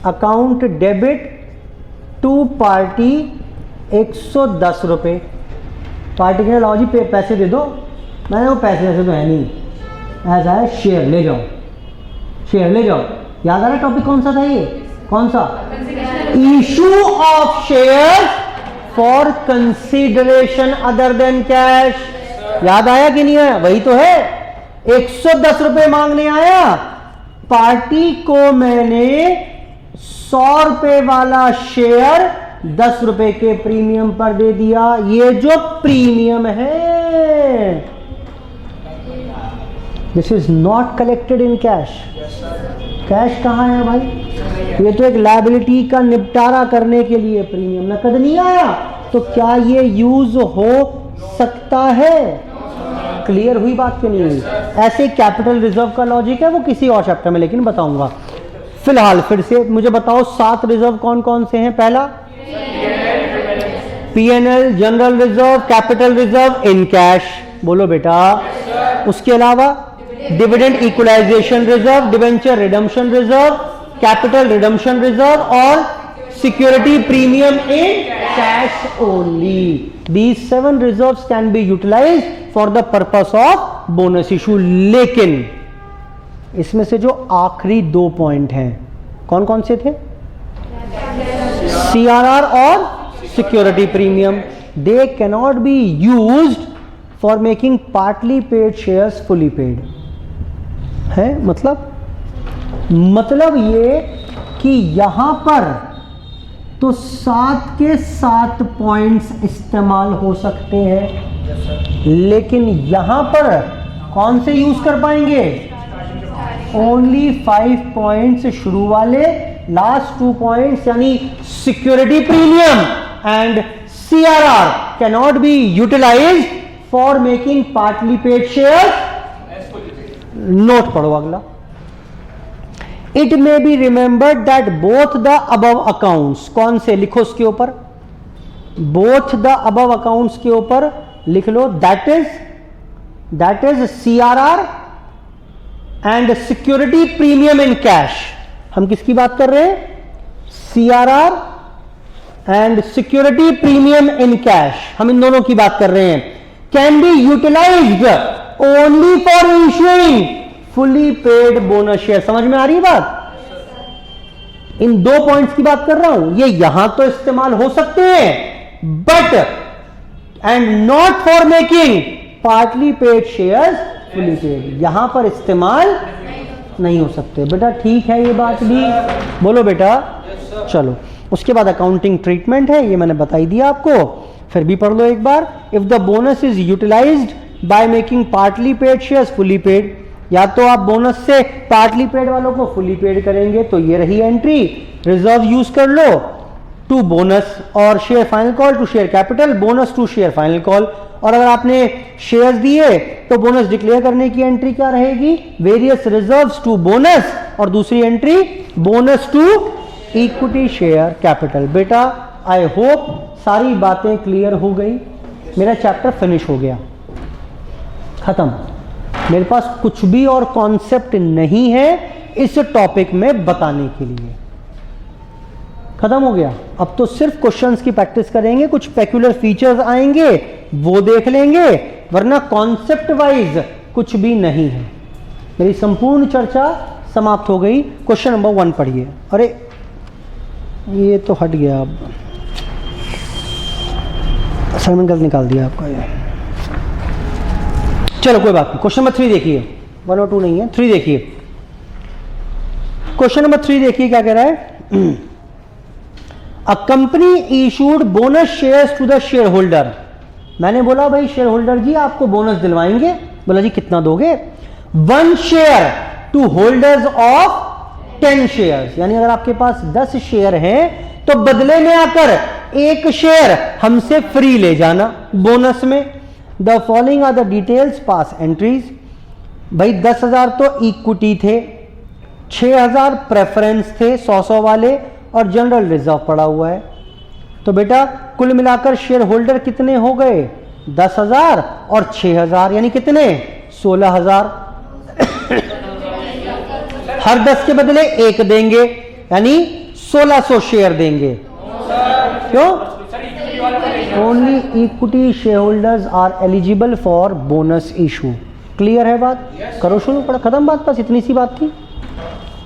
account debit to party 110 रुपये, पार्टी के लाओ जी पैसे दे दो, मैंने वो पैसे वैसे तो है नहीं, ऐसा है शेयर ले जाओ, शेयर ले जाओ। याद आ रहा टॉपिक कौन सा था ये, कौन सा? Issue of share for consideration other than cash. याद आया कि नहीं आया? वही तो है, 110 रुपए मांगने आया, पार्टी को मैंने 100 रुपए वाला शेयर 10 रुपए के प्रीमियम पर दे दिया। ये जो प्रीमियम है, this is not collected in cash. Cash कहां है भाई? ये तो एक लायबिलिटी का निपटारा करने के लिए प्रीमियम, नकद नहीं आया, तो क्या ये यूज हो सकता है? क्लियर हुई बात कि नहीं हुई? ऐसे कैपिटल रिजर्व का लॉजिक है, वो किसी और चैप्टर में लेकिन बताऊंगा। फिलहाल फिर से मुझे बताओ 7 रिजर्व कौन कौन से हैं? पहला P&L, general reserve, capital reserve in cash, बोलो बेटा। उसके अलावा dividend equalisation reserve, debenture redemption reserve, capital redemption reserve और security premium in cash only. These 7 reserves can be utilized for the purpose of bonus issue। लेकिन इसमें से जो आखिरी 2 पॉइंट हैं कौन कौन से थे? CRR और security premium, they cannot be used for making partly paid shares fully paid। है मतलब ये कि यहां पर तो 7 के 7 पॉइंट्स इस्तेमाल हो सकते हैं, लेकिन यहां पर कौन से यूज कर पाएंगे? ओनली 5 पॉइंट्स शुरू वाले, लास्ट 2 पॉइंट्स यानी security premium and CRR can not be utilised for making partly paid share. Note पढ़ो अगला। It may be remembered that both the above accounts, कौन से लिखो उसके ऊपर, बोथ द अबव अकाउंट्स के ऊपर लिख लो, that is CRR and security premium in cash. हम किसकी बात कर रहे हैं? CRR and security premium in cash, हम इन दोनों की बात कर रहे हैं। Can be utilised only for issuing fully paid bonus share. समझ में आ रही है बात? इन दो पॉइंट्स की बात कर रहा हूं, ये यहां तो इस्तेमाल हो सकते हैं, but and not for making partly paid shares fully paid, यहां पर इस्तेमाल नहीं हो सकते। बेटा ठीक है ये बात भी, बोलो बेटा। चलो उसके बाद अकाउंटिंग ट्रीटमेंट है, ये मैंने बताई दिया आपको, फिर भी पढ़ लो एक बार। If the bonus is utilised by making partly paid shares fully paid, या तो आप बोनस से पार्टली पेड वालों को फुली पेड करेंगे, तो ये रही एंट्री, रिजर्व यूज कर लो टू बोनस और share final call to share capital, bonus to share final call. और अगर आपने शेयर्स दिए तो बोनस डिक्लेयर करने की एंट्री क्या रहेगी? वेरियस रिजर्व्स टू बोनस, और दूसरी entry bonus to equity share capital. बेटा आई होप सारी बातें क्लियर हो गई, मेरा चैप्टर फिनिश हो गया, खत्म। मेरे पास कुछ भी और कॉन्सेप्ट नहीं है इस टॉपिक में बताने के लिए, खत्म हो गया। अब तो सिर्फ क्वेश्चंस की प्रैक्टिस करेंगे, कुछ पेक्युलर फीचर्स आएंगे वो देख लेंगे, वरना कॉन्सेप्ट वाइज कुछ भी नहीं है। मेरी संपूर्ण चर्चा समाप्त हो गई। क्वेश्चन नंबर 1 पढ़िए। अरे ये तो हट गया, अब असाइनमेंट गलत निकाल दिया आपका ये। चलो कोई बात नहीं। क्वेश्चन नंबर 3 देखिए, 1 और 2 नहीं है, 3 देखिए। क्वेश्चन नंबर 3 देखिए क्या कह रहा है। A company issued bonus shares to the share holder. मैंने बोला भाई शेयर होल्डर जी आपको बोनस दिलवाएंगे, बोला जी कितना दोगे? 1 share to holders of 10 shares, यानी अगर आपके पास 10 शेयर हैं तो बदले में आकर 1 शेयर हमसे फ्री ले जाना बोनस में। The following are the details pass entries. भाई 10,000 तो इक्विटी थे, 6,000 प्रेफरेंस थे 100-100 वाले, और जनरल रिजर्व पड़ा हुआ है। तो बेटा कुल मिलाकर शेयर होल्डर कितने हो गए? 10,000 और 6,000, यानी कितने? 16,000। हर 10 के बदले 1 देंगे, यानी 1600 शेयर देंगे। क्यों? Only equity share holders are eligible for bonus issue. Clear है बात? करो शुरू, पढ़ा, खत्म बात, बस इतनी सी बात थी।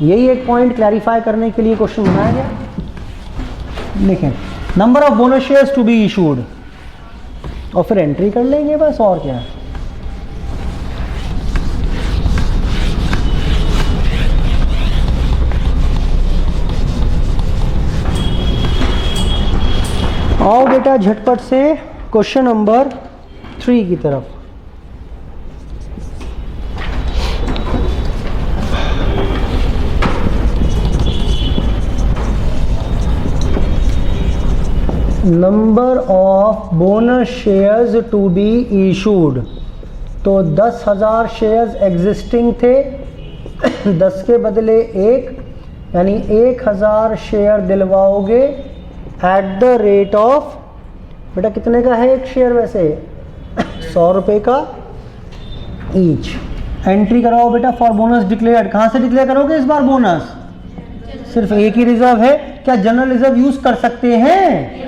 यही एक पॉइंट क्लैरिफाई करने के लिए क्वेश्चन बनाया गया। देखें, number of bonus shares to be issued, और फिर एंट्री कर लेंगे बस, और क्या है। आओ बेटा झटपट से क्वेश्चन नंबर 3 की तरफ। Number of bonus shares to be issued, तो 10,000 शेयर्स एग्जिस्टिंग थे, 10 के बदले 1, यानी 1,000 शेयर दिलवाओगे एट द रेट ऑफ, बेटा कितने का है एक शेयर वैसे? 100 रुपये का ईच। एंट्री कराओ बेटा फॉर बोनस डिक्लेयर्ड। कहाँ से डिक्लेयर करोगे इस बार बोनस? सिर्फ एक ही रिजर्व है, क्या जनरल रिजर्व यूज कर सकते हैं?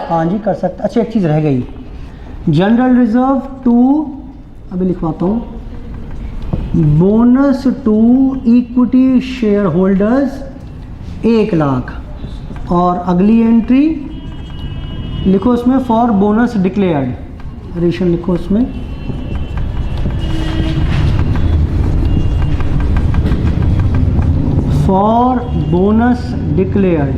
हाँ जी कर सकते। अच्छा एक चीज़ रह गई, जनरल रिजर्व टू, अभी लिखवाता हूँ, bonus to equity share holders 1 lakh, और अगली एंट्री लिखो उसमें फॉर बोनस डिक्लेयर्ड, रेशन लिखो उसमें for bonus declared,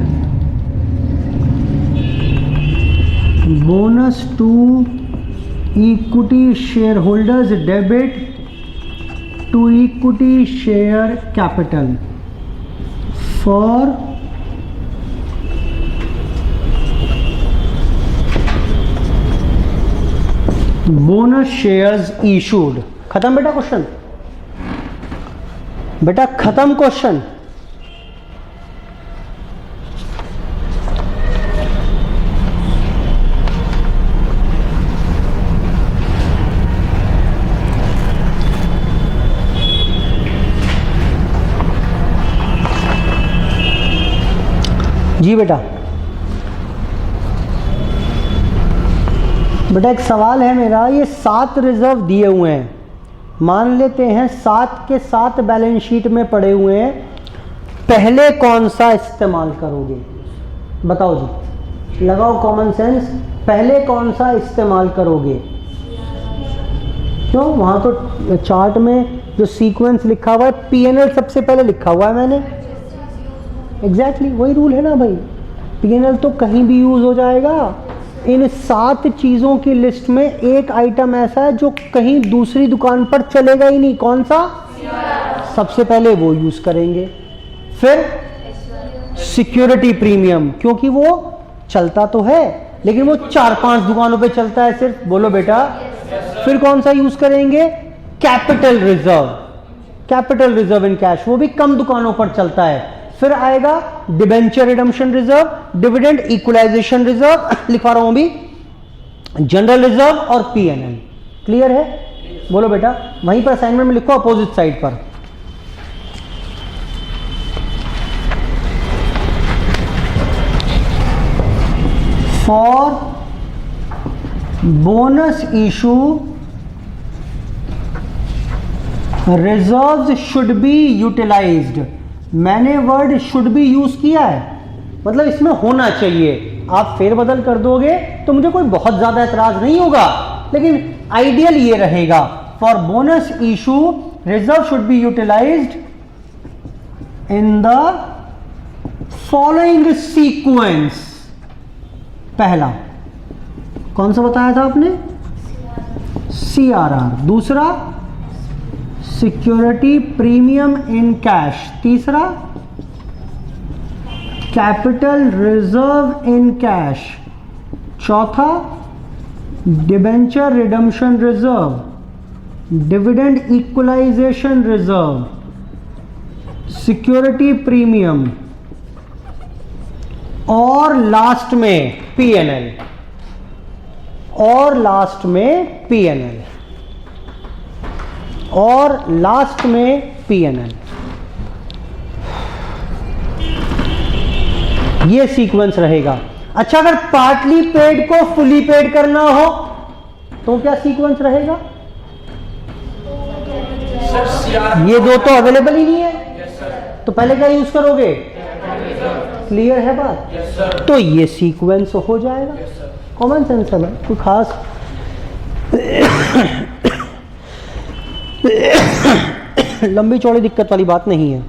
bonus to equity share holders debit to equity share capital for bonus shares issued. खत्म बेटा क्वेश्चन, बेटा खत्म क्वेश्चन। जी बेटा, बेटा एक सवाल है मेरा, ये 7 रिजर्व दिए हुए हैं, मान लेते हैं 7 के 7 बैलेंस शीट में पड़े हुए हैं, पहले कौन सा इस्तेमाल करोगे? बताओ जी, लगाओ कॉमन सेंस, पहले कौन सा इस्तेमाल करोगे? क्यों? वहां तो चार्ट में जो सीक्वेंस लिखा हुआ है पीएनएल सबसे पहले लिखा हुआ है मैंने। एग्जैक्टली वही रूल है ना भाई, पीएनएल तो कहीं भी यूज हो जाएगा। इन 7 चीजों की लिस्ट में एक आइटम ऐसा है जो कहीं दूसरी दुकान पर चलेगा ही नहीं, कौन सा? सबसे पहले वो यूज करेंगे। फिर सिक्योरिटी प्रीमियम, क्योंकि वो चलता तो है लेकिन वो 4-5 दुकानों पे चलता है सिर्फ, बोलो बेटा। फिर कौन सा यूज करेंगे? Capital reserve, capital reserve in cash, वो भी कम दुकानों पर चलता है। फिर आएगा debenture redemption reserve, dividend equalisation reserve, लिखवा रहा हूं अभी, जनरल रिजर्व और पीएनएल। क्लियर है? बोलो बेटा, वहीं पर असाइनमेंट में लिखो अपोजिट साइड पर। For bonus issue reserves should be utilised. मैंने वर्ड शुड बी यूज किया है, मतलब इसमें होना चाहिए। आप फेरबदल कर दोगे तो मुझे कोई बहुत ज्यादा एतराज नहीं होगा, लेकिन आइडियल ये रहेगा, for bonus issue reserve should be utilised in the following sequence. पहला कौन सा बताया था आपने? सीआरआर। दूसरा सिक्योरिटी प्रीमियम इन कैश। तीसरा कैपिटल रिजर्व इन कैश। चौथा debenture redemption reserve, dividend equalisation reserve, security premium और लास्ट में पीएनएल, और लास्ट में पीएनएल, और लास्ट में पीएनएल। ये सीक्वेंस रहेगा। अच्छा, अगर पार्टली पेड को फुली पेड करना हो तो क्या सीक्वेंस रहेगा? ये दो तो अवेलेबल ही नहीं है, तो पहले क्या यूज करोगे? क्लियर है बात? तो ये सीक्वेंस हो जाएगा। कॉमन सेंस है, कोई खास लंबी चौड़ी दिक्कत वाली बात नहीं है।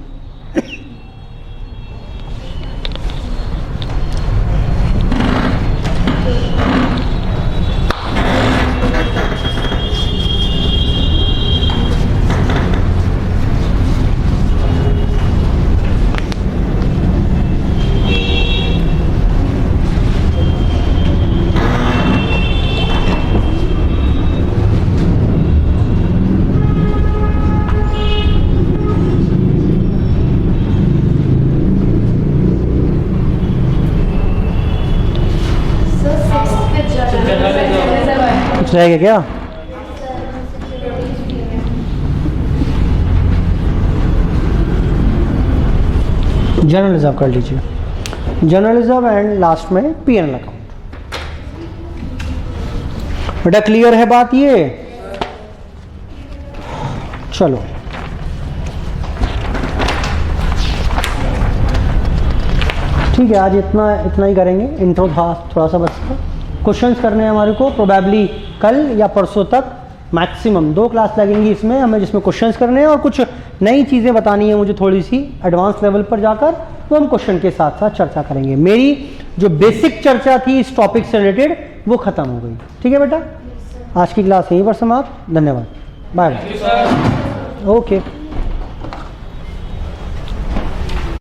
कुछ रहेगा क्या? जनरल रिजर्व कर लीजिए, जनरल रिजर्व एंड लास्ट में पीएनएल अकाउंट। बेटा क्लियर है बात ये? चलो ठीक है, आज इतना ही करेंगे। इंट्रो था थोड़ा सा बस, क्वेश्चंस करने हैं हमारे को, प्रोबेबली कल या परसों तक मैक्सिमम 2 क्लास लगेंगी इसमें हमें, जिसमें क्वेश्चंस करने हैं और कुछ नई चीज़ें बतानी है मुझे थोड़ी सी एडवांस लेवल पर जाकर, तो हम क्वेश्चन के साथ साथ चर्चा करेंगे। मेरी जो बेसिक चर्चा थी इस टॉपिक से रिलेटेड वो खत्म हो गई। ठीक है बेटा, आज की क्लास यहीं पर समाप्त। धन्यवाद, बाय बाय। ओके।